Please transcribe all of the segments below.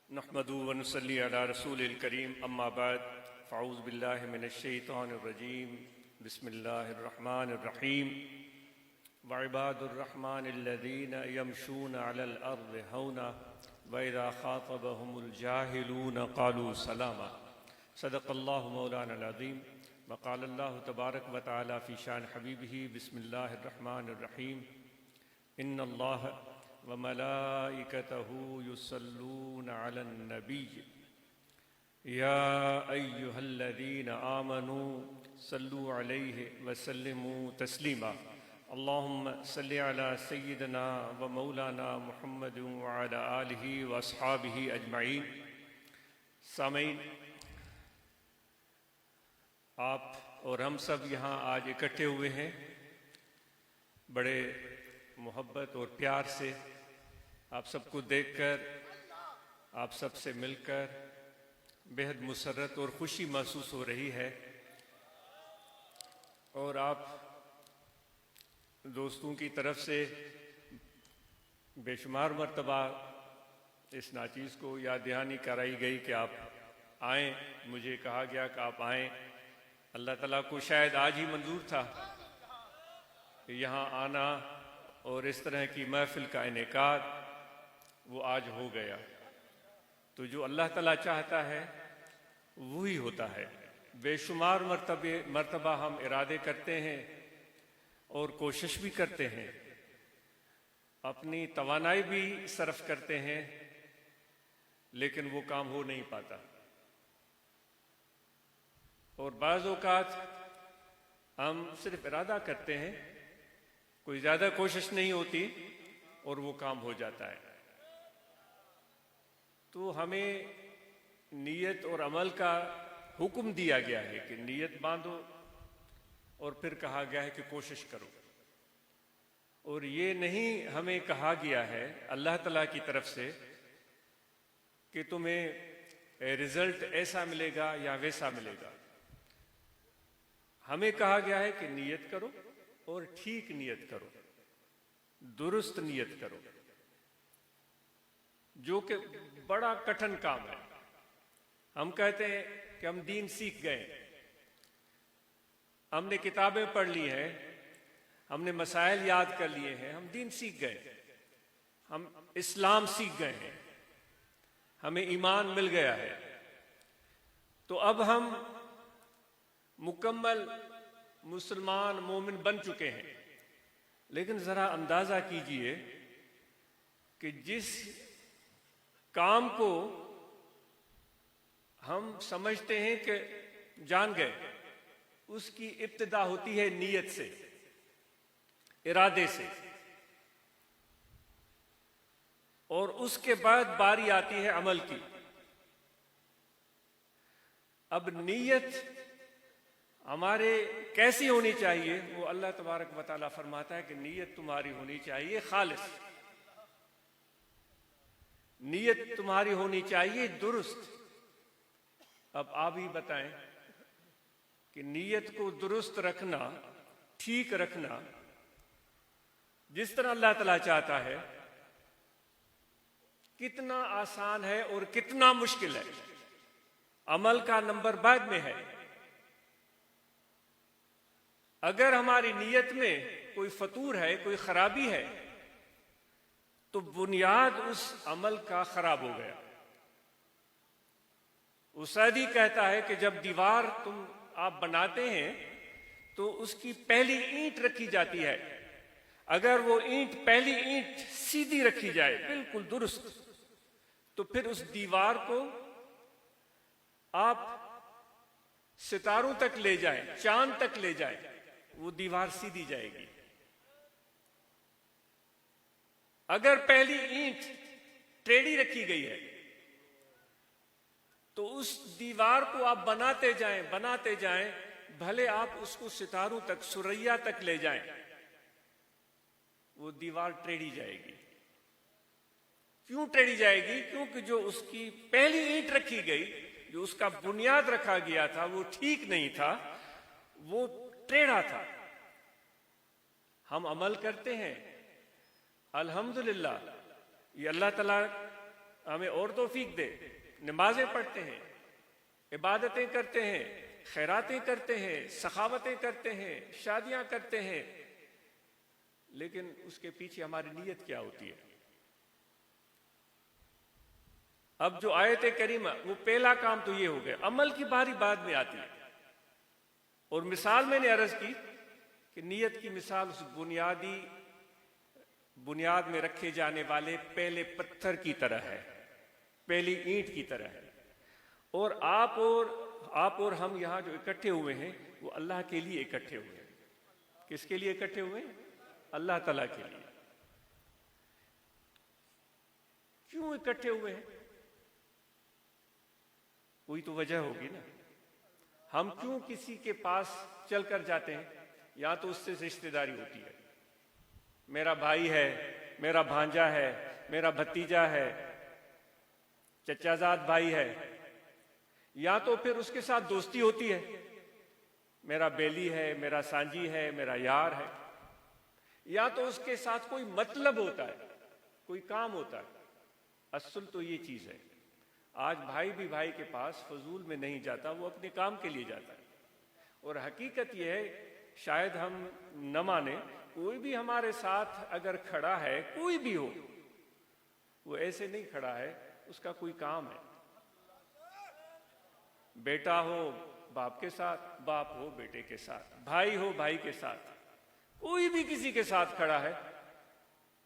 نحمدو و نصلی علی رسول الکریم اما بعد فاعوذ باللہ من الشیطان الرجیم بسم اللہ الرحمن الرحیم وعباد الرحمن الذین یمشون علی الارض ہونا وإذا خاطبهم الجاہلون قالوا سلاما صدق اللہ مولانا العظیم وقال اللہ تبارک و تعالی فی شان حبیبہ بسم اللہ الرحمن الرحیم ان اللہ وملائكته يصلون على النبي يا أيها الذين آمنوا صلوا عليه وسلموا تسليما اللهم صل على سيدنا ومولانا محمد وعلى آله وأصحابه أجمعين. سامعین، آپ اور ہم سب یہاں آج اکٹھے ہوئے ہیں بڑے محبت اور پیار سے. آپ سب کو دیکھ کر، آپ سب سے مل کر بہت مسرت اور خوشی محسوس ہو رہی ہے، اور آپ دوستوں کی طرف سے بے شمار مرتبہ اس ناچیز کو یاد دہانی کرائی گئی کہ آپ آئیں. مجھے کہا گیا کہ آپ آئیں. اللہ تعالیٰ کو شاید آج ہی منظور تھا کہ یہاں آنا اور اس طرح کی محفل کا انعقاد وہ آج ہو گیا. تو جو اللہ تعالیٰ چاہتا ہے وہی ہوتا ہے. بے شمار مرتبہ ہم ارادے کرتے ہیں اور کوشش بھی کرتے ہیں، اپنی توانائی بھی صرف کرتے ہیں، لیکن وہ کام ہو نہیں پاتا. اور بعض اوقات ہم صرف ارادہ کرتے ہیں، کوئی زیادہ کوشش نہیں ہوتی اور وہ کام ہو جاتا ہے. تو ہمیں نیت اور عمل کا حکم دیا گیا ہے کہ نیت باندھو، اور پھر کہا گیا ہے کہ کوشش کرو. اور یہ نہیں ہمیں کہا گیا ہے اللہ تعالیٰ کی طرف سے کہ تمہیں رزلٹ ایسا ملے گا یا ویسا ملے گا. ہمیں کہا گیا ہے کہ نیت کرو اور ٹھیک نیت کرو، درست نیت کرو، جو کہ بڑا کٹھن کام ہے. ہم کہتے ہیں کہ ہم دین سیکھ گئے، ہم نے کتابیں پڑھ لی ہیں، ہم نے مسائل یاد کر لیے ہیں، ہم دین سیکھ گئے، ہم اسلام سیکھ گئے ہیں، ہمیں ایمان مل گیا ہے. تو اب ہم مکمل مسلمان مومن بن چکے ہیں. لیکن ذرا اندازہ کیجئے کہ جس کام کو ہم سمجھتے ہیں کہ جان گئے، اس کی ابتدا ہوتی ہے نیت سے، ارادے سے، اور اس کے بعد باری آتی ہے عمل کی. اب نیت ہمارے کیسی ہونی چاہیے؟ وہ اللہ تبارک و تعالیٰ فرماتا ہے کہ نیت تمہاری ہونی چاہیے خالص، نیت تمہاری ہونی چاہیے درست. اب آپ ہی بتائیں کہ نیت کو درست رکھنا، ٹھیک رکھنا، جس طرح اللہ تعالیٰ چاہتا ہے، کتنا آسان ہے اور کتنا مشکل ہے. عمل کا نمبر بعد میں ہے. اگر ہماری نیت میں کوئی فطور ہے، کوئی خرابی ہے، تو بنیاد اس عمل کا خراب ہو گیا. اسادی کہتا ہے کہ جب دیوار آپ بناتے ہیں تو اس کی پہلی اینٹ رکھی جاتی ہے. اگر وہ پہلی اینٹ سیدھی رکھی جائے بالکل درست، تو پھر اس دیوار کو آپ ستاروں تک لے جائیں، چاند تک لے جائیں، وہ دیوار سیدھی جائے گی. اگر پہلی اینٹ ٹیڑھی رکھی گئی ہے تو اس دیوار کو آپ بناتے جائیں، بھلے آپ اس کو ستاروں تک، سریا تک لے جائیں، وہ دیوار ٹیڑھی جائے گی. کیوں ٹیڑھی جائے گی؟ کیونکہ جو اس کی پہلی اینٹ رکھی گئی، جو اس کا بنیاد رکھا گیا تھا، وہ ٹھیک نہیں تھا، وہ ٹیڑھا تھا. ہم عمل کرتے ہیں، الحمدللہ، یہ اللہ تعالیٰ ہمیں اور توفیق دے. نمازیں پڑھتے ہیں، عبادتیں کرتے ہیں، خیراتیں کرتے ہیں، سخاوتیں کرتے ہیں، شادیاں کرتے ہیں، لیکن اس کے پیچھے ہماری نیت کیا ہوتی ہے؟ اب جو آیت کریمہ، وہ پہلا کام تو یہ ہو گیا. عمل کی باری بعد میں آتی ہے. اور مثال میں نے عرض کی کہ نیت کی مثال اس بنیاد میں رکھے جانے والے پہلے پتھر کی طرح ہے، پہلی اینٹ کی طرح ہے. اور آپ اور ہم یہاں جو اکٹھے ہوئے ہیں وہ اللہ کے لیے اکٹھے ہوئے ہیں. کس کے لیے اکٹھے ہوئے ہیں؟ اللہ تعالیٰ کے لیے. کیوں اکٹھے ہوئے ہیں؟ کوئی تو وجہ ہوگی نا. ہم کیوں کسی کے پاس چل کر جاتے ہیں؟ یا تو اس سے رشتہ داری ہوتی ہے، میرا بھائی ہے، میرا بھانجا ہے، میرا بھتیجا ہے، چچا زاد بھائی ہے. یا تو پھر اس کے ساتھ دوستی ہوتی ہے، میرا بیلی ہے، میرا سانجی ہے، میرا یار ہے. یا تو اس کے ساتھ کوئی مطلب ہوتا ہے، کوئی کام ہوتا ہے. اصل تو یہ چیز ہے. آج بھائی بھی بھائی کے پاس فضول میں نہیں جاتا، وہ اپنے کام کے لیے جاتا ہے. اور حقیقت یہ ہے، شاید ہم نہ مانیں، کوئی بھی ہمارے ساتھ اگر کھڑا ہے، کوئی بھی ہو، وہ ایسے نہیں کھڑا ہے، اس کا کوئی کام ہے. بیٹا ہو باپ کے ساتھ، باپ ہو بیٹے کے ساتھ، بھائی ہو بھائی کے ساتھ، کوئی بھی کسی کے ساتھ کھڑا ہے،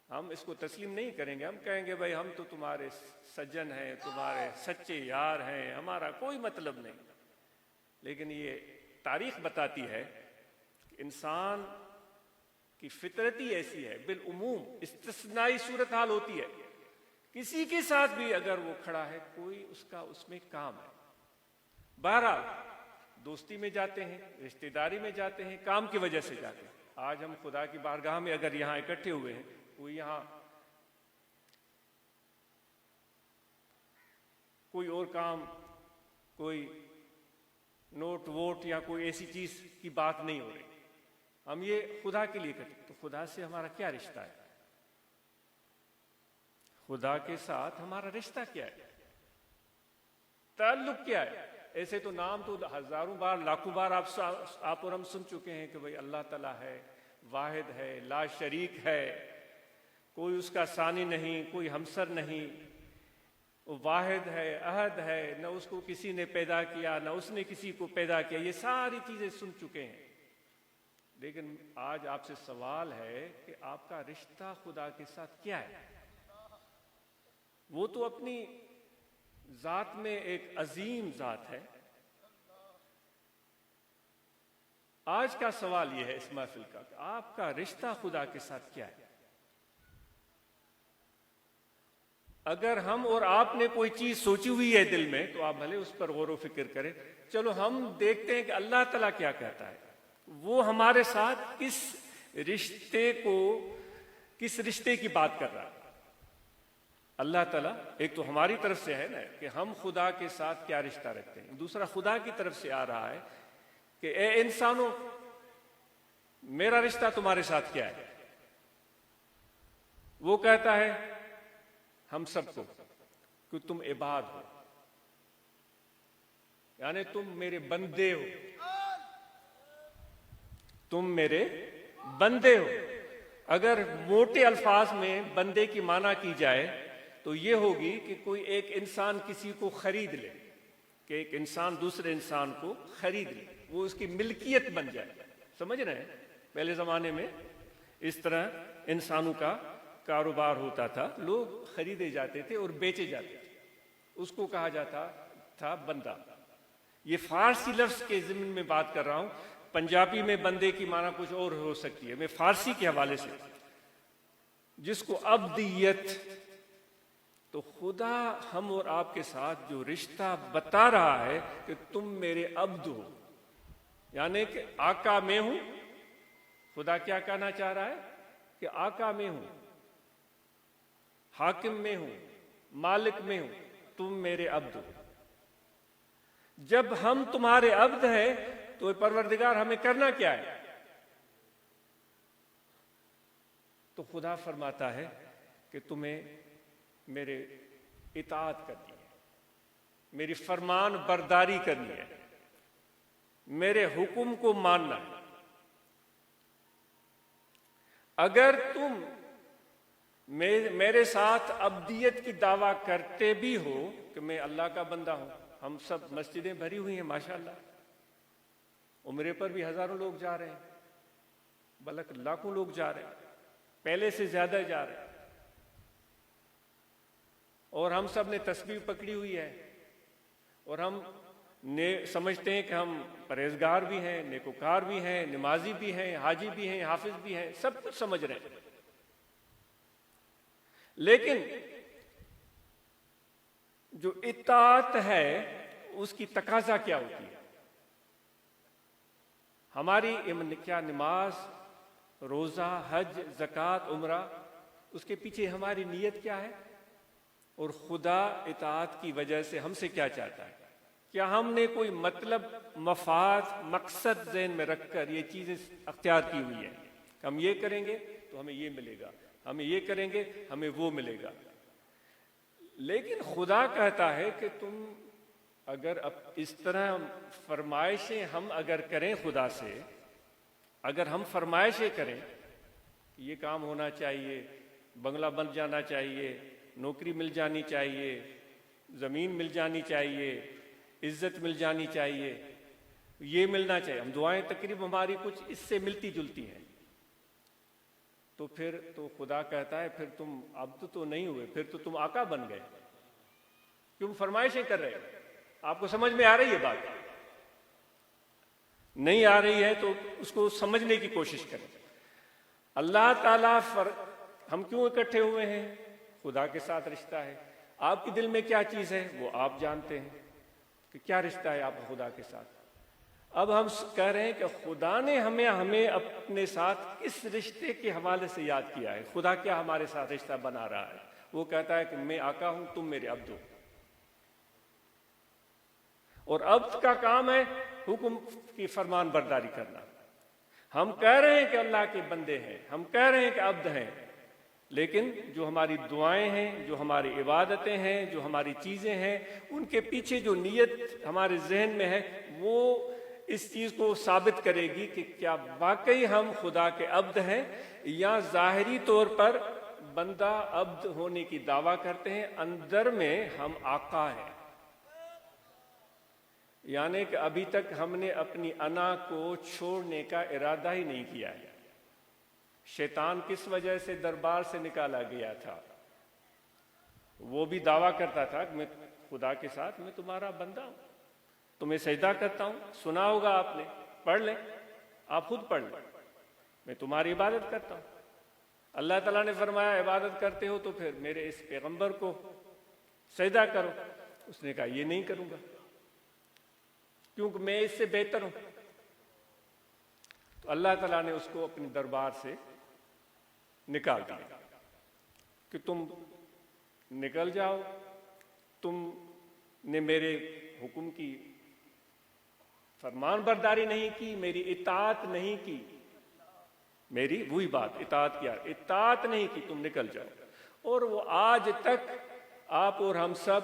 ہم اس کو تسلیم نہیں کریں گے. ہم کہیں گے بھائی ہم تو تمہارے سجن ہیں، تمہارے سچے یار ہیں، ہمارا کوئی مطلب نہیں. لیکن یہ تاریخ بتاتی ہے کہ انسان کی فطرت ہی ایسی ہے، بالعموم استثنائی صورتحال ہوتی ہے. کسی کے ساتھ بھی اگر وہ کھڑا ہے، کوئی اس کا اس میں کام ہے. بہرحال دوستی میں جاتے ہیں، رشتہ داری میں جاتے ہیں، کام کی وجہ سے جاتے ہیں. آج ہم خدا کی بارگاہ میں اگر یہاں اکٹھے ہوئے ہیں، کوئی یہاں کوئی اور کام، کوئی نوٹ ووٹ یا کوئی ایسی چیز کی بات نہیں ہو رہی، ہم یہ خدا کے لیے کرتے. تو خدا سے ہمارا کیا رشتہ ہے؟ خدا کے ساتھ ہمارا رشتہ کیا ہے؟ تعلق کیا ہے؟ ایسے تو نام تو ہزاروں بار لاکھوں بار آپ اور ہم سن چکے ہیں کہ بھئی اللہ تعالیٰ ہے، واحد ہے، لا شریک ہے، کوئی اس کا ثانی نہیں، کوئی ہمسر نہیں، وہ واحد ہے، احد ہے، نہ اس کو کسی نے پیدا کیا نہ اس نے کسی کو پیدا کیا. یہ ساری چیزیں سن چکے ہیں. لیکن آج آپ سے سوال ہے کہ آپ کا رشتہ خدا کے ساتھ کیا ہے؟ وہ تو اپنی ذات میں ایک عظیم ذات ہے. آج کا سوال یہ ہے اس محفل کا کہ آپ کا رشتہ خدا کے ساتھ کیا ہے؟ اگر ہم اور آپ نے کوئی چیز سوچی ہوئی ہے دل میں تو آپ بھلے اس پر غور و فکر کریں. چلو ہم دیکھتے ہیں کہ اللہ تعالیٰ کیا کہتا ہے. وہ ہمارے ساتھ کس رشتے کی بات کر رہا ہے. اللہ تعالیٰ ایک تو ہماری طرف سے ہے نا کہ ہم خدا کے ساتھ کیا رشتہ رکھتے ہیں. دوسرا خدا کی طرف سے آ رہا ہے کہ اے انسانوں، میرا رشتہ تمہارے ساتھ کیا ہے. وہ کہتا ہے ہم سب کو کہ تم عباد ہو، یعنی تم میرے بندے ہو، تم میرے بندے ہو. اگر موٹے الفاظ میں بندے کی معنی کی جائے تو یہ ہوگی کہ کوئی ایک انسان کسی کو خرید لے، کہ ایک انسان دوسرے انسان کو خرید لے، وہ اس کی ملکیت بن جائے. سمجھ رہے ہیں؟ پہلے زمانے میں اس طرح انسانوں کا کاروبار ہوتا تھا، لوگ خریدے جاتے تھے اور بیچے جاتے تھے. اس کو کہا جاتا تھا بندہ. یہ فارسی لفظ کے ضمن میں بات کر رہا ہوں. پنجابی میں بندے کی معنی کچھ اور ہو سکتی ہے. میں فارسی کے حوالے سے جس کو عبدیت، تو خدا ہم اور آپ کے ساتھ جو رشتہ بتا رہا ہے کہ تم میرے عبد ہو، یعنی کہ آقا میں ہوں. خدا کیا کہنا چاہ رہا ہے کہ آقا میں ہوں، حاکم میں ہوں، مالک میں ہوں، تم میرے عبد ہو. جب ہم تمہارے عبد ہیں تو پروردگار ہمیں کرنا کیا ہے؟ تو خدا فرماتا ہے کہ تمہیں میرے اطاعت کرنی ہے، میری فرمان برداری کرنی ہے، میرے حکم کو ماننا ہے۔ اگر تم میرے ساتھ عبدیت کی دعویٰ کرتے بھی ہو کہ میں اللہ کا بندہ ہوں، ہم سب مسجدیں بھری ہوئی ہیں ماشاءاللہ، عمرے پر بھی ہزاروں لوگ جا رہے ہیں، بلکہ لاکھوں لوگ جا رہے ہیں، پہلے سے زیادہ جا رہے ہیں، اور ہم سب نے تسبیح پکڑی ہوئی ہے، اور ہم سمجھتے ہیں کہ ہم پرہیزگار بھی ہیں، نیکوکار بھی ہیں، نمازی بھی ہیں، حاجی بھی ہیں، حافظ بھی ہیں، سب کچھ سمجھ رہے ہیں، لیکن جو اطاعت ہے اس کی تقاضا کیا ہوتی ہے؟ ہماری کیا نماز، روزہ، حج، زکوٰۃ، عمرہ، اس کے پیچھے ہماری نیت کیا ہے؟ اور خدا اطاعت کی وجہ سے ہم سے کیا چاہتا ہے؟ کیا ہم نے کوئی مطلب، مفاد، مقصد ذہن میں رکھ کر یہ چیزیں اختیار کی ہوئی ہیں کہ ہم یہ کریں گے تو ہمیں یہ ملے گا، ہمیں یہ کریں گے ہمیں وہ ملے گا؟ لیکن خدا کہتا ہے کہ تم اگر اب اس طرح فرمائشیں ہم اگر کریں خدا سے، اگر ہم فرمائشیں کریں کہ یہ کام ہونا چاہیے، بنگلہ بن جانا چاہیے، نوکری مل جانی چاہیے، زمین مل جانی چاہیے، عزت مل جانی چاہیے، یہ ملنا چاہیے، ہم دعائیں تقریب ہماری کچھ اس سے ملتی جلتی ہیں، تو پھر تو خدا کہتا ہے پھر تم عبد تو نہیں ہوئے، پھر تو تم آقا بن گئے، کیوں فرمائشیں کر رہے ہو؟ آپ کو سمجھ میں آ رہی ہے بات؟ نہیں آ رہی ہے تو اس کو سمجھنے کی کوشش کریں۔ اللہ تعالیٰ ہم کیوں اکٹھے ہوئے ہیں؟ خدا کے ساتھ رشتہ ہے۔ آپ کے دل میں کیا چیز ہے وہ آپ جانتے ہیں کہ کیا رشتہ ہے آپ خدا کے ساتھ۔ اب ہم کہہ رہے ہیں کہ خدا نے ہمیں اپنے ساتھ کس رشتے کے حوالے سے یاد کیا ہے، خدا کیا ہمارے ساتھ رشتہ بنا رہا ہے؟ وہ کہتا ہے کہ میں آقا ہوں، تم میرے عبد ہو، اور عبد کا کام ہے حکم کی فرمان برداری کرنا۔ ہم کہہ رہے ہیں کہ اللہ کے بندے ہیں، ہم کہہ رہے ہیں کہ عبد ہیں، لیکن جو ہماری دعائیں ہیں، جو ہماری عبادتیں ہیں، جو ہماری چیزیں ہیں، ان کے پیچھے جو نیت ہمارے ذہن میں ہے وہ اس چیز کو ثابت کرے گی کہ کیا واقعی ہم خدا کے عبد ہیں، یا ظاہری طور پر بندہ عبد ہونے کی دعویٰ کرتے ہیں، اندر میں ہم آقا ہیں۔ یعنی کہ ابھی تک ہم نے اپنی انا کو چھوڑنے کا ارادہ ہی نہیں کیا ہے۔ شیطان کس وجہ سے دربار سے نکالا گیا تھا؟ وہ بھی دعویٰ کرتا تھا کہ میں خدا کے ساتھ میں تمہارا بندہ ہوں، تمہیں سجدہ کرتا ہوں، سنا ہوگا آپ نے، پڑھ لیں، آپ خود پڑھ لیں، میں تمہاری عبادت کرتا ہوں۔ اللہ تعالیٰ نے فرمایا عبادت کرتے ہو تو پھر میرے اس پیغمبر کو سجدہ کرو۔ اس نے کہا یہ نہیں کروں گا کیونکہ میں اس سے بہتر ہوں۔ تو اللہ تعالیٰ نے اس کو اپنے دربار سے نکال دیا کہ تم نکل جاؤ، تم نے میرے حکم کی فرمان برداری نہیں کی، میری اطاعت نہیں کی، میری وہی بات اطاعت کیا، اطاعت نہیں کی، تم نکل جاؤ۔ اور وہ آج تک آپ اور ہم سب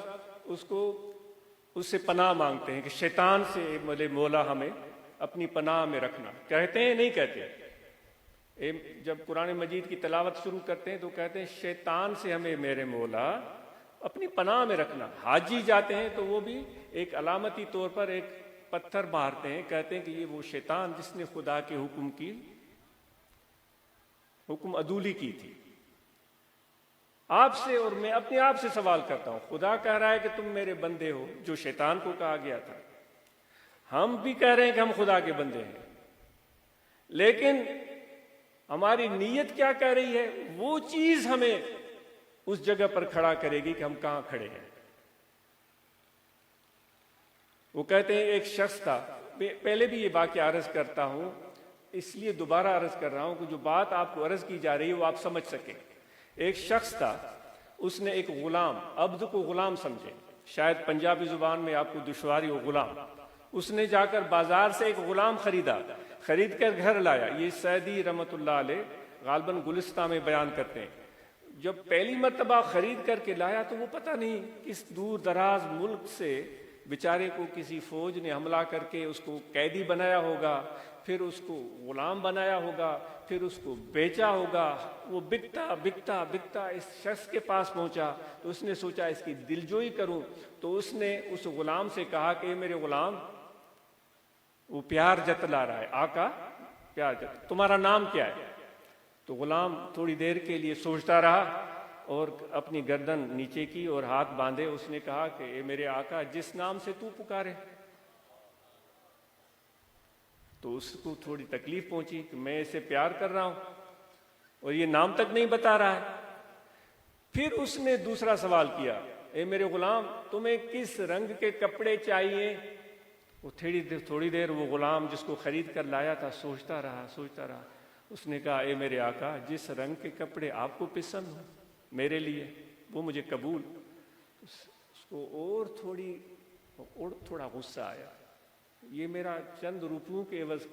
اس سے پناہ مانگتے ہیں کہ شیطان سے مولا ہمیں اپنی پناہ میں رکھنا۔ کہتے ہیں نہیں کہتے؟ جب قرآن مجید کی تلاوت شروع کرتے ہیں تو کہتے ہیں شیطان سے ہمیں میرے مولا اپنی پناہ میں رکھنا۔ حاجی جاتے ہیں تو وہ بھی ایک علامتی طور پر ایک پتھر مارتے ہیں، کہتے ہیں کہ یہ وہ شیطان جس نے خدا کے حکم عدولی کی تھی۔ آپ سے اور میں اپنے آپ سے سوال کرتا ہوں، خدا کہہ رہا ہے کہ تم میرے بندے ہو، جو شیطان کو کہا گیا تھا۔ ہم بھی کہہ رہے ہیں کہ ہم خدا کے بندے ہیں، لیکن ہماری نیت کیا کہہ رہی ہے؟ وہ چیز ہمیں اس جگہ پر کھڑا کرے گی کہ ہم کہاں کھڑے ہیں۔ وہ کہتے ہیں ایک شخص تھا، پہلے بھی یہ واقعہ عرض کرتا ہوں، اس لیے دوبارہ عرض کر رہا ہوں کہ جو بات آپ کو عرض کی جا رہی ہے وہ آپ سمجھ سکیں۔ ایک شخص تھا، اس نے ایک غلام، عبد کو غلام سمجھے، شاید پنجابی زبان میں آپ کو دشواری ہو، غلام۔ اس نے جا کر بازار سے ایک غلام خریدا، خرید کر گھر لایا۔ یہ سعدی رحمۃ اللہ علیہ غالباً گلستہ میں بیان کرتے ہیں۔ جب پہلی مرتبہ خرید کر کے لایا تو وہ پتہ نہیں کس دور دراز ملک سے بیچارے کو کسی فوج نے حملہ کر کے اس کو قیدی بنایا ہوگا، پھر اس کو غلام بنایا ہوگا، پھر اس کو بیچا ہوگا. وہ بکتا بکتا بکتا اس شخص کے پاس پہنچا تو اس نے سوچا اس کی دلجوئی کروں، تو اس نے اس غلام سے کہا کہ اے میرے غلام، وہ پیار جتلا رہا ہے، آقا پیار تمہارا نام کیا ہے؟ تو غلام تھوڑی دیر کے لیے سوچتا رہا اور اپنی گردن نیچے کی اور ہاتھ باندھے اس نے کہا کہ اے میرے آقا، جس نام سے تو پکارے. تو اس کو تھوڑی تکلیف پہنچی کہ میں اسے پیار کر رہا ہوں اور یہ نام تک نہیں بتا رہا ہے. پھر اس نے دوسرا سوال کیا، اے میرے غلام، تمہیں کس رنگ کے کپڑے چاہیے؟ وہ تھوڑی دیر وہ غلام جس کو خرید کر لایا تھا سوچتا رہا. اس نے کہا، اے میرے آقا، جس رنگ کے کپڑے آپ کو پسند ہو میرے لیے وہ مجھے قبول. اس کو اور تھوڑا غصہ آیا، یہ میرا چند روپیوں کے عوض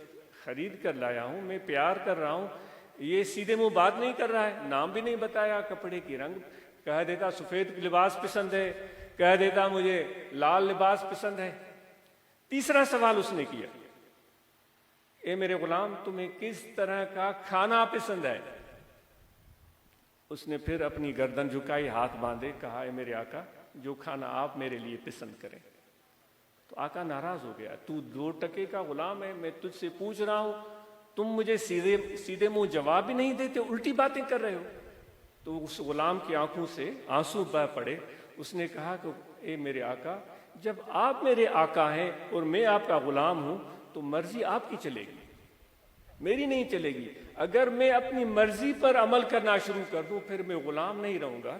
خرید کر لایا ہوں، میں پیار کر رہا ہوں، یہ سیدھے منہ بات نہیں کر رہا ہے، نام بھی نہیں بتایا، کپڑے کی رنگ کہہ دیتا سفید لباس پسند ہے، کہہ دیتا مجھے لال لباس پسند ہے. تیسرا سوال اس نے کیا، اے میرے غلام، تمہیں کس طرح کا کھانا پسند ہے؟ اس نے پھر اپنی گردن جھکائی، ہاتھ باندھے، کہا، اے میرے آقا، جو کھانا آپ میرے لیے پسند کریں. تو آقا ناراض ہو گیا، تو 2 ٹکے کا غلام ہے، میں تجھ سے پوچھ رہا ہوں، تم مجھے سیدھے منہ جواب بھی نہیں دیتے، الٹی باتیں کر رہے ہو. تو اس غلام کی آنکھوں سے آنسو بہہ پڑے. اس نے کہا کہ اے میرے آقا، جب آپ میرے آقا ہیں اور میں آپ کا غلام ہوں تو مرضی آپ کی چلے گی، میری نہیں چلے گی. اگر میں اپنی مرضی پر عمل کرنا شروع کر دوں پھر میں غلام نہیں رہوں گا،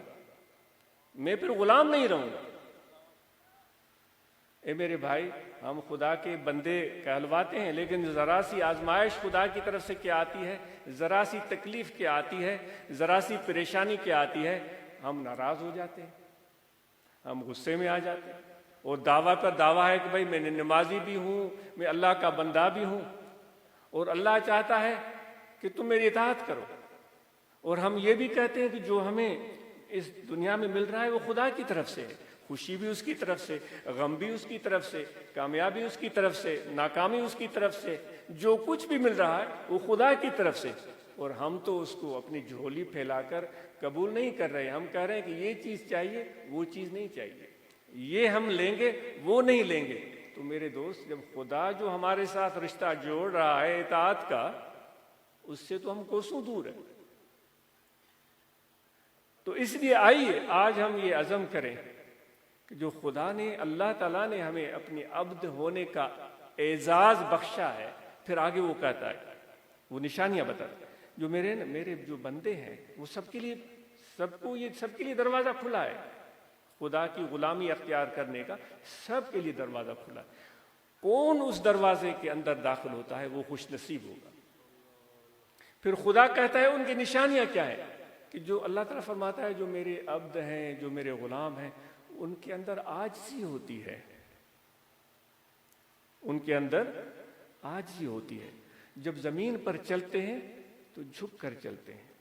میں پھر غلام نہیں رہوں گا. اے میرے بھائی، ہم خدا کے بندے کہلواتے ہیں، لیکن ذرا سی آزمائش خدا کی طرف سے کیا آتی ہے، ذرا سی تکلیف کیا آتی ہے، ذرا سی پریشانی کیا آتی ہے، ہم ناراض ہو جاتے ہیں، ہم غصے میں آ جاتے ہیں. اور دعویٰ پر دعویٰ ہے کہ بھائی میں نمازی بھی ہوں، میں اللہ کا بندہ بھی ہوں، اور اللہ چاہتا ہے کہ تم میری اطاعت کرو. اور ہم یہ بھی کہتے ہیں کہ جو ہمیں اس دنیا میں مل رہا ہے وہ خدا کی طرف سے ہے، خوشی بھی اس کی طرف سے، غم بھی اس کی طرف سے، کامیابی اس کی طرف سے، ناکامی اس کی طرف سے، جو کچھ بھی مل رہا ہے وہ خدا کی طرف سے. اور ہم تو اس کو اپنی جھولی پھیلا کر قبول نہیں کر رہے. ہم کہہ رہے ہیں کہ یہ چیز چاہیے، وہ چیز نہیں چاہیے، یہ ہم لیں گے، وہ نہیں لیں گے. تو میرے دوست، جب خدا جو ہمارے ساتھ رشتہ جوڑ رہا ہے اطاعت کا، اس سے تو ہم کوسوں دور ہیں. تو اس لیے آئیے آج ہم یہ عزم کریں کہ جو خدا نے، اللہ تعالیٰ نے ہمیں اپنی عبد ہونے کا اعزاز بخشا ہے، پھر آگے وہ کہتا ہے، وہ نشانیاں بتاتا ہے، جو میرے جو بندے ہیں وہ سب کے لیے دروازہ کھلا ہے. خدا کی غلامی اختیار کرنے کا سب کے لیے دروازہ کھلا ہے. کون اس دروازے کے اندر داخل ہوتا ہے وہ خوش نصیب ہوگا. پھر خدا کہتا ہے ان کی نشانیاں کیا ہیں، کہ جو اللہ تعالیٰ فرماتا ہے جو میرے عبد ہیں، جو میرے غلام ہیں، ان کے اندر عاجزی ہوتی ہے، ان کے اندر عاجزی ہوتی ہے. جب زمین پر چلتے ہیں تو جھک کر چلتے ہیں،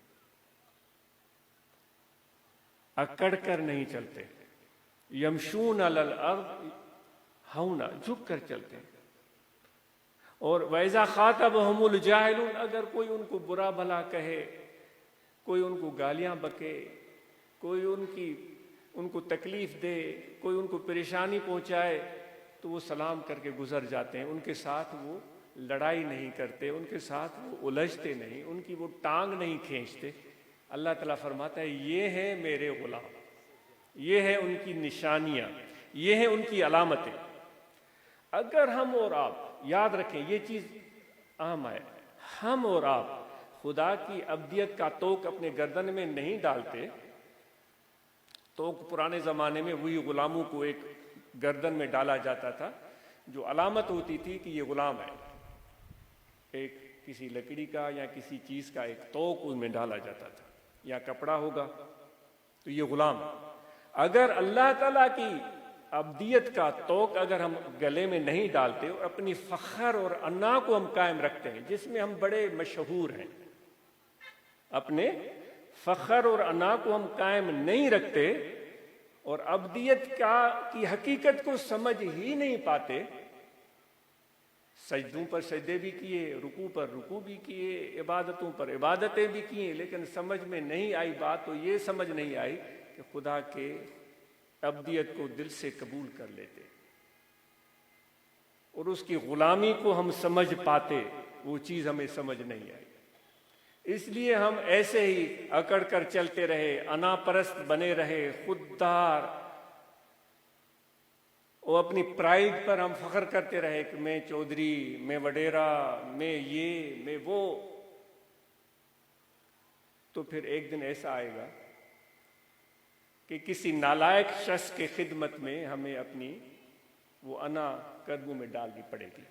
اکڑ کر نہیں چلتے. یمشون علی الارض ہونا، جھک کر چلتے ہیں. اور وَإِذَا خَاطَبَهُمُ الْجَاهِلُونَ، اگر کوئی ان کو برا بھلا کہے، کوئی ان کو گالیاں بکے، کوئی ان کو تکلیف دے، کوئی ان کو پریشانی پہنچائے، تو وہ سلام کر کے گزر جاتے ہیں. ان کے ساتھ وہ لڑائی نہیں کرتے، ان کے ساتھ وہ الجھتے نہیں، ان کی وہ ٹانگ نہیں کھینچتے. اللہ تعالیٰ فرماتا ہے یہ ہیں میرے غلام، یہ ہیں ان کی نشانیاں، یہ ہیں ان کی علامتیں. اگر ہم اور آپ یاد رکھیں، یہ چیز اہم ہے، ہم اور آپ خدا کی عبدیت کا توق اپنے گردن میں نہیں ڈالتے. توق پرانے زمانے میں وہی غلاموں کو ایک گردن میں ڈالا جاتا تھا جو علامت ہوتی تھی کہ یہ غلام ہے. ایک کسی لکڑی کا یا کسی چیز کا ایک توق ان میں ڈالا جاتا تھا، یا کپڑا ہوگا تو یہ غلام. اگر اللہ تعالیٰ کی عبدیت کا توق اگر ہم گلے میں نہیں ڈالتے اور اپنی فخر اور انا کو ہم قائم رکھتے ہیں، جس میں ہم بڑے مشہور ہیں، اپنے فخر اور انا کو ہم قائم نہیں رکھتے اور ابدیت کی حقیقت کو سمجھ ہی نہیں پاتے، سجدوں پر سجدے بھی کیے، رکوع پر رکوع بھی کیے، عبادتوں پر عبادتیں بھی کیے، لیکن سمجھ میں نہیں آئی بات تو یہ سمجھ نہیں آئی کہ خدا کے ابدیت کو دل سے قبول کر لیتے اور اس کی غلامی کو ہم سمجھ پاتے، وہ چیز ہمیں سمجھ نہیں آئی۔ اس لیے ہم ایسے ہی اکڑ کر چلتے رہے، انا پرست بنے رہے، خوددار، اور اپنی پرائیڈ پر ہم فخر کرتے رہے کہ میں چودھری، میں وڈیرا، میں یہ، میں وہ۔ تو پھر ایک دن ایسا آئے گا کہ کسی نالائق شخص کے خدمت میں ہمیں اپنی وہ انا قدموں میں ڈالنی پڑے گی،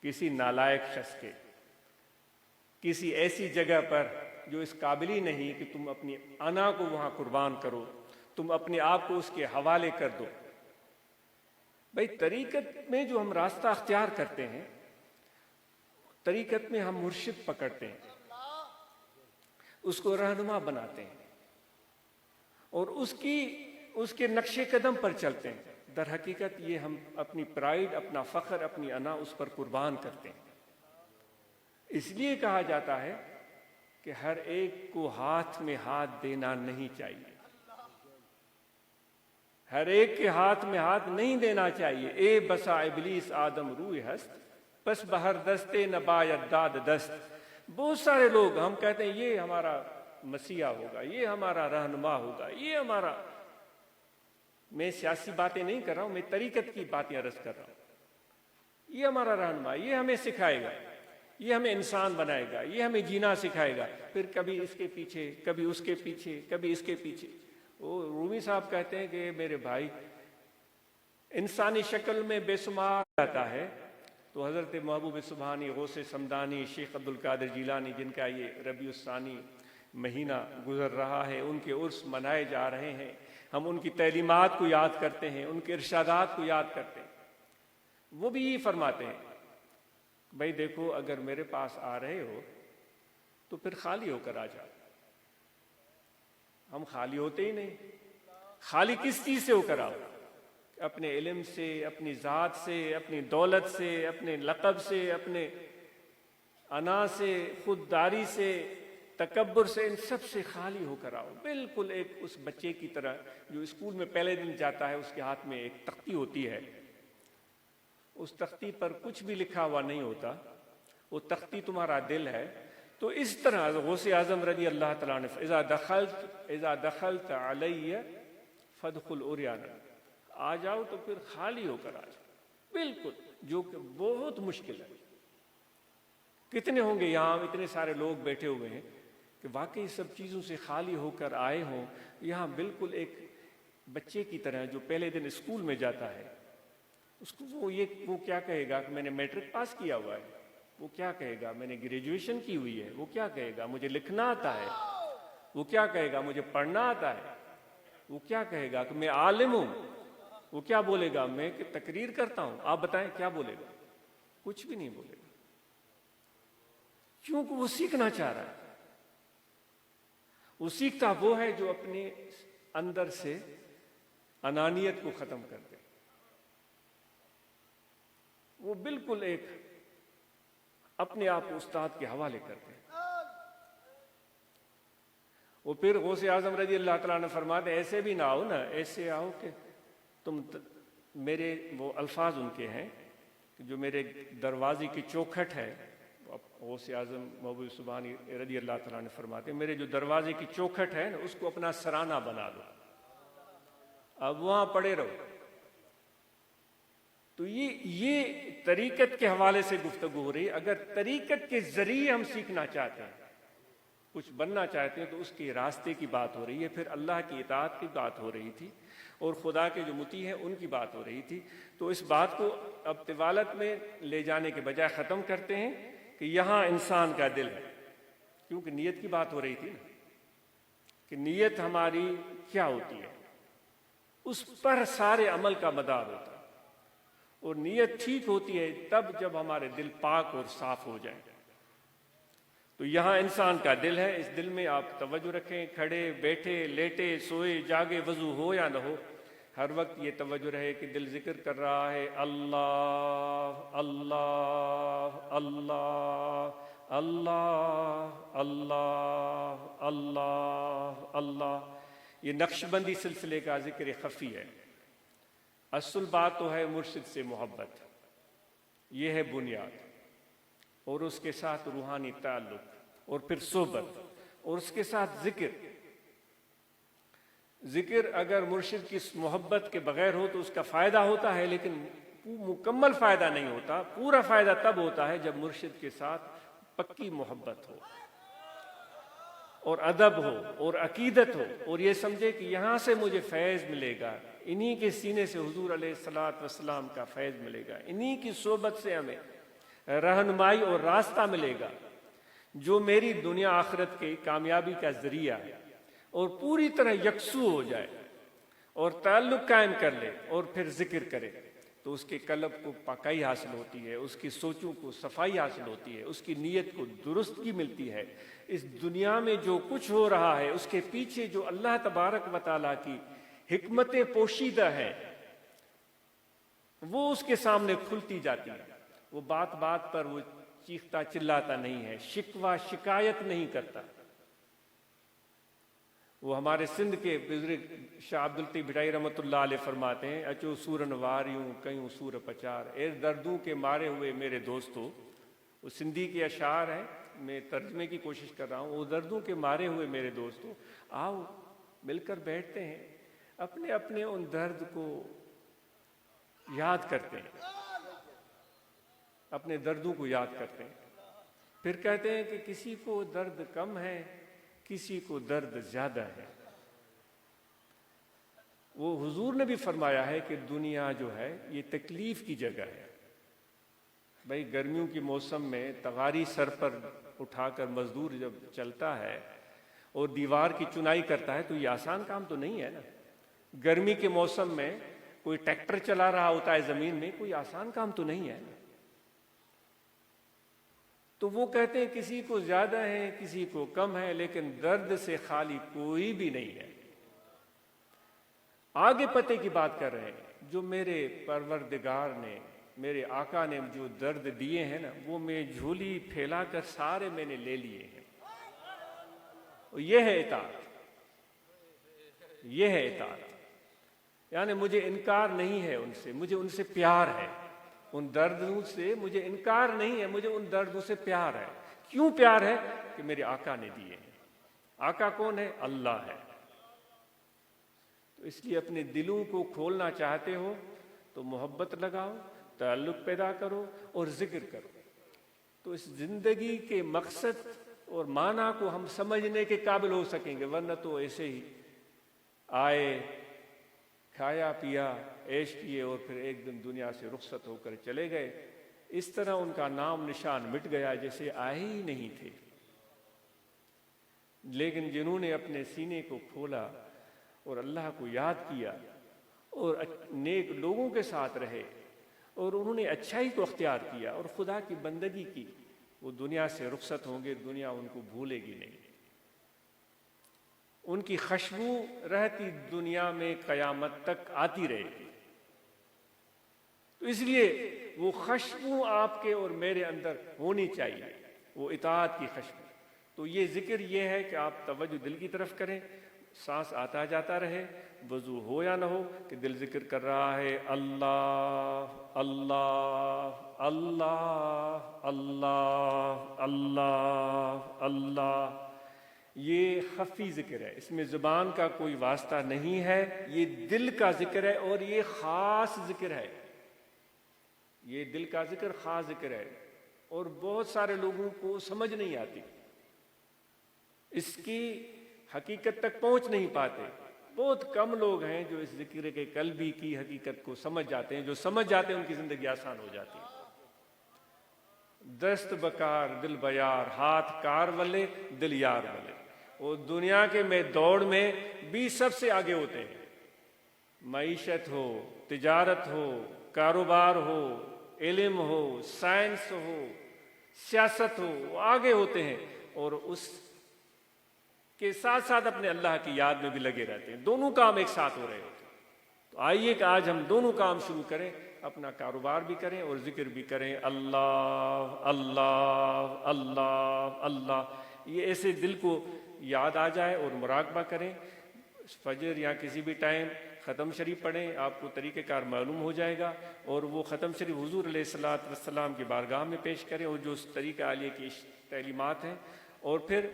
کسی نالائق شخص کے، کسی ایسی جگہ پر جو اس قابل ہی نہیں کہ تم اپنی انا کو وہاں قربان کرو، تم اپنے آپ کو اس کے حوالے کر دو۔ بھائی طریقت میں جو ہم راستہ اختیار کرتے ہیں، طریقت میں ہم مرشد پکڑتے ہیں، اس کو رہنما بناتے ہیں اور اس کے نقش قدم پر چلتے ہیں، در حقیقت یہ ہم اپنی پرائیڈ، اپنا فخر، اپنی انا اس پر قربان کرتے ہیں۔ اس لیے کہا جاتا ہے کہ ہر ایک کو ہاتھ میں ہاتھ دینا نہیں چاہیے، ہر ایک کے ہاتھ میں ہاتھ نہیں دینا چاہیے۔ اے بسا ابلیس آدم روح ہست، پس بہر دستے نبایت داد دست۔ بہت سارے لوگ ہم کہتے ہیں یہ ہمارا مسیحا ہوگا، یہ ہمارا رہنما ہوگا، یہ ہمارا، میں سیاسی باتیں نہیں کر رہا ہوں، میں طریقت کی باتیں عرض کر رہا ہوں۔ یہ ہمارا رہنما، یہ ہمیں سکھائے گا، یہ ہمیں انسان بنائے گا، یہ ہمیں جینا سکھائے گا۔ پھر کبھی اس کے پیچھے، کبھی اس کے پیچھے، کبھی اس کے پیچھے۔ وہ رومی صاحب کہتے ہیں کہ میرے بھائی، انسانی شکل میں بے شمار جاتا ہے، تو حضرت محبوب سبحانی، غوث سمدانی، شیخ عبد القادر جیلانی، جن کا یہ ربیع الثانی مہینہ گزر رہا ہے، ان کے عرس منائے جا رہے ہیں، ہم ان کی تعلیمات کو یاد کرتے ہیں، ان کے ارشادات کو یاد کرتے ہیں۔ وہ بھی یہ فرماتے ہیں، بھائی دیکھو، اگر میرے پاس آ رہے ہو تو پھر خالی ہو کر آ جاؤ۔ ہم خالی ہوتے ہی نہیں۔ خالی کس چیز سے ہو کر آؤ؟ اپنے علم سے، اپنی ذات سے، اپنی دولت سے، اپنے لقب سے، اپنے انا سے، خودداری سے، تکبر سے، ان سب سے خالی ہو کر آؤ۔ بالکل ایک اس بچے کی طرح جو اسکول میں پہلے دن جاتا ہے، اس کے ہاتھ میں ایک تختی ہوتی ہے، اس تختی پر کچھ بھی لکھا ہوا نہیں ہوتا، وہ تختی تمہارا دل ہے۔ تو اس طرح غوث اعظم رضی اللہ تعالیٰ عنہ، اذا دخلت علی فادخل عریانا، آ جاؤ تو پھر خالی ہو کر آ جاؤ، بالکل، جو کہ بہت مشکل ہے۔ کتنے ہوں گے یہاں اتنے سارے لوگ بیٹھے ہوئے ہیں کہ واقعی سب چیزوں سے خالی ہو کر آئے ہوں، یہاں بالکل ایک بچے کی طرح جو پہلے دن اسکول میں جاتا ہے، اس کو وہ کیا کہے گا کہ میں نے میٹرک پاس کیا ہوا ہے، وہ کیا کہے گا میں نے گریجویشن کی ہوئی ہے، وہ کیا کہے گا مجھے لکھنا آتا ہے، وہ کیا کہے گا مجھے پڑھنا آتا ہے، وہ کیا کہے گا کہ میں عالم ہوں، وہ کیا بولے گا میں کہ تقریر کرتا ہوں۔ آپ بتائیں کیا بولے گا؟ کچھ بھی نہیں بولے گا، کیونکہ وہ سیکھنا چاہ رہا ہے۔ وہ سیکھتا وہ ہے جو اپنے اندر سے انانیت کو ختم کر دے، وہ بالکل ایک اپنے آپ کو استاد کے حوالے کرتے ہیں۔ وہ پھر غوث اعظم رضی اللہ تعالیٰ نے فرماتے ایسے بھی نہ آؤ نا، ایسے آؤ کہ تم میرے، وہ الفاظ ان کے ہیں کہ جو میرے دروازے کی چوکھٹ ہے، غوث اعظم محبوب سبحانی رضی اللہ تعالیٰ نے فرماتے میرے جو دروازے کی چوکھٹ ہے نا، اس کو اپنا سرانہ بنا دو، اب وہاں پڑے رہو۔ تو یہ طریقت کے حوالے سے گفتگو ہو رہی ہے۔ اگر طریقت کے ذریعے ہم سیکھنا چاہتے ہیں، کچھ بننا چاہتے ہیں، تو اس کے راستے کی بات ہو رہی ہے، پھر اللہ کی اطاعت کی بات ہو رہی تھی اور خدا کے جو مطیع ہیں ان کی بات ہو رہی تھی۔ تو اس بات کو اب طوالت میں لے جانے کے بجائے ختم کرتے ہیں کہ یہاں انسان کا دل ہے، کیونکہ نیت کی بات ہو رہی تھی نا، کہ نیت ہماری کیا ہوتی ہے، اس پر سارے عمل کا مدار ہوتا ہے۔ اور نیت ٹھیک ہوتی ہے تب جب ہمارے دل پاک اور صاف ہو جائے۔ تو یہاں انسان کا دل ہے، اس دل میں آپ توجہ رکھیں، کھڑے بیٹھے لیٹے سوئے جاگے وضو ہو یا نہ ہو، ہر وقت یہ توجہ رہے کہ دل ذکر کر رہا ہے اللہ اللہ اللہ اللہ اللہ اللہ اللہ۔ یہ نقش بندی سلسلے کا ذکر خفی ہے۔ اصل بات تو ہے مرشد سے محبت، یہ ہے بنیاد، اور اس کے ساتھ روحانی تعلق، اور پھر صحبت، اور اس کے ساتھ ذکر۔ ذکر اگر مرشد کی محبت کے بغیر ہو تو اس کا فائدہ ہوتا ہے، لیکن مکمل فائدہ نہیں ہوتا۔ پورا فائدہ تب ہوتا ہے جب مرشد کے ساتھ پکی محبت ہو اور ادب ہو اور عقیدت ہو، اور یہ سمجھے کہ یہاں سے مجھے فیض ملے گا، انہی کے سینے سے حضور علیہ الصلوۃ والسلام کا فیض ملے گا، انہی کی صحبت سے ہمیں رہنمائی اور راستہ ملے گا جو میری دنیا آخرت کی کامیابی کا ذریعہ ہے، اور پوری طرح یکسو ہو جائے اور تعلق قائم کر لے اور پھر ذکر کرے، تو اس کے قلب کو پاکی حاصل ہوتی ہے، اس کی سوچوں کو صفائی حاصل ہوتی ہے، اس کی نیت کو درستگی ملتی ہے۔ اس دنیا میں جو کچھ ہو رہا ہے اس کے پیچھے جو اللہ تبارک و تعالیٰ کی حکمتیں پوشیدہ ہیں وہ اس کے سامنے کھلتی جاتی ہے۔ وہ بات بات پر وہ چیختا چلاتا نہیں ہے، شکوہ شکایت نہیں کرتا۔ وہ ہمارے سندھ کے بزرگ شاہ عبدالطیب بھٹائی رحمۃ اللہ علیہ فرماتے ہیں، اچو سورن واریوں کئیوں سور پچار، اے دردوں کے مارے ہوئے میرے دوستو۔ وہ سندھی کے اشعار ہیں، میں ترجمے کی کوشش کر رہا ہوں۔ وہ دردوں کے مارے ہوئے میرے دوستو، آؤ مل کر بیٹھتے ہیں، اپنے اپنے ان درد کو یاد کرتے ہیں، اپنے دردوں کو یاد کرتے ہیں۔ پھر کہتے ہیں کہ کسی کو درد کم ہے، کسی کو درد زیادہ ہے۔ وہ حضور نے بھی فرمایا ہے کہ دنیا جو ہے یہ تکلیف کی جگہ ہے۔ بھائی گرمیوں کی موسم میں تغاری سر پر اٹھا کر مزدور جب چلتا ہے اور دیوار کی چنائی کرتا ہے تو یہ آسان کام تو نہیں ہے نا۔ گرمی کے موسم میں کوئی ٹریکٹر چلا رہا ہوتا ہے زمین میں، کوئی آسان کام تو نہیں ہے نا۔ تو وہ کہتے ہیں کسی کو زیادہ ہے کسی کو کم ہے، لیکن درد سے خالی کوئی بھی نہیں ہے۔ آگے پتے کی بات کر رہے ہیں، جو میرے پروردگار نے، میرے آقا نے جو درد دیے ہیں نا، وہ میں جھولی پھیلا کر سارے میں نے لے لیے ہیں۔ یہ ہے اطاعت، یہ ہے اطاعت، یعنی مجھے انکار نہیں ہے ان سے، مجھے ان سے پیار ہے۔ ان دردوں سے مجھے انکار نہیں ہے، مجھے ان دردوں سے پیار ہے۔ کیوں پیار ہے؟ کہ میرے آقا نے دیے ہیں۔ آقا کون ہے؟ اللہ ہے۔ تو اس لیے اپنے دلوں کو کھولنا چاہتے ہو تو محبت لگاؤ، تعلق پیدا کرو اور ذکر کرو، تو اس زندگی کے مقصد اور معنی کو ہم سمجھنے کے قابل ہو سکیں گے، ورنہ تو ایسے ہی آئے، کھایا پیا عیش کیے اور پھر ایک دن دنیا سے رخصت ہو کر چلے گئے۔ اس طرح ان کا نام نشان مٹ گیا جیسے آئے ہی نہیں تھے۔ لیکن جنہوں نے اپنے سینے کو کھولا اور اللہ کو یاد کیا اور نیک لوگوں کے ساتھ رہے اور انہوں نے اچھائی کو اختیار کیا اور خدا کی بندگی کی، وہ دنیا سے رخصت ہوں گے، دنیا ان کو بھولے گی نہیں۔ ان کی خوشبو رہتی دنیا میں قیامت تک آتی رہے گی۔ تو اس لیے وہ خوشبو آپ کے اور میرے اندر ہونی چاہیے، وہ اطاعت کی خوشبو۔ تو یہ ذکر یہ ہے کہ آپ توجہ دل کی طرف کریں، سانس آتا جاتا رہے، وضو ہو یا نہ ہو، کہ دل ذکر کر رہا ہے اللہ اللہ اللہ اللہ اللہ اللہ۔ یہ خفی ذکر ہے، اس میں زبان کا کوئی واسطہ نہیں ہے، یہ دل کا ذکر ہے اور یہ خاص ذکر ہے۔ یہ دل کا ذکر خاص ذکر ہے اور بہت سارے لوگوں کو سمجھ نہیں آتی، اس کی حقیقت تک پہنچ نہیں پاتے۔ بہت کم لوگ ہیں جو اس ذکر کے قلبی کی حقیقت کو سمجھ جاتے ہیں۔ جو سمجھ جاتے ہیں ان کی زندگی آسان ہو جاتی ہے۔ دست بکار دل بیار، ہاتھ کار والے دل یار والے۔ وہ دنیا کے میں دوڑ میں بھی سب سے آگے ہوتے ہیں۔ معیشت ہو، تجارت ہو، کاروبار ہو، علم ہو، سائنس ہو، سیاست ہو، وہ آگے ہوتے ہیں۔ اور اس کے ساتھ ساتھ اپنے اللہ کی یاد میں بھی لگے رہتے ہیں، دونوں کام ایک ساتھ ہو رہے ہوتے ہیں۔ تو آئیے کہ آج ہم دونوں کام شروع کریں، اپنا کاروبار بھی کریں اور ذکر بھی کریں، اللہ اللہ اللہ اللہ، یہ ایسے دل کو یاد آ جائے، اور مراقبہ کریں، فجر یا کسی بھی ٹائم ختم شریف پڑھیں، آپ کو طریقہ کار معلوم ہو جائے گا، اور وہ ختم شریف حضور علیہ الصلوۃ والسلام کی بارگاہ میں پیش کریں، اور جو طریقہ عالیہ کی تعلیمات ہیں، اور پھر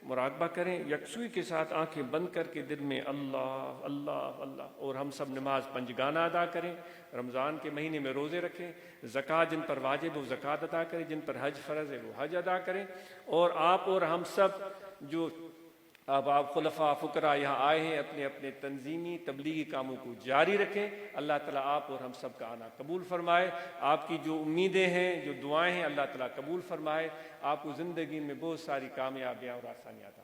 مراقبہ کریں یکسوئی کے ساتھ، آنکھیں بند کر کے دل میں اللہ اللہ اللہ، اور ہم سب نماز پنجگانہ ادا کریں، رمضان کے مہینے میں روزے رکھیں، زکوٰۃ جن پر واجب وہ زکوٰۃ ادا کریں، جن پر حج فرض ہے وہ حج ادا کریں، اور آپ اور ہم سب جو اب آپ خلفاء فقراء یہاں آئے ہیں، اپنے اپنے تنظیمی تبلیغی کاموں کو جاری رکھیں۔ اللہ تعالیٰ آپ اور ہم سب کا آنا قبول فرمائے، آپ کی جو امیدیں ہیں، جو دعائیں ہیں، اللہ تعالیٰ قبول فرمائے، آپ کو زندگی میں بہت ساری کامیابیاں اور آسانیاں عطا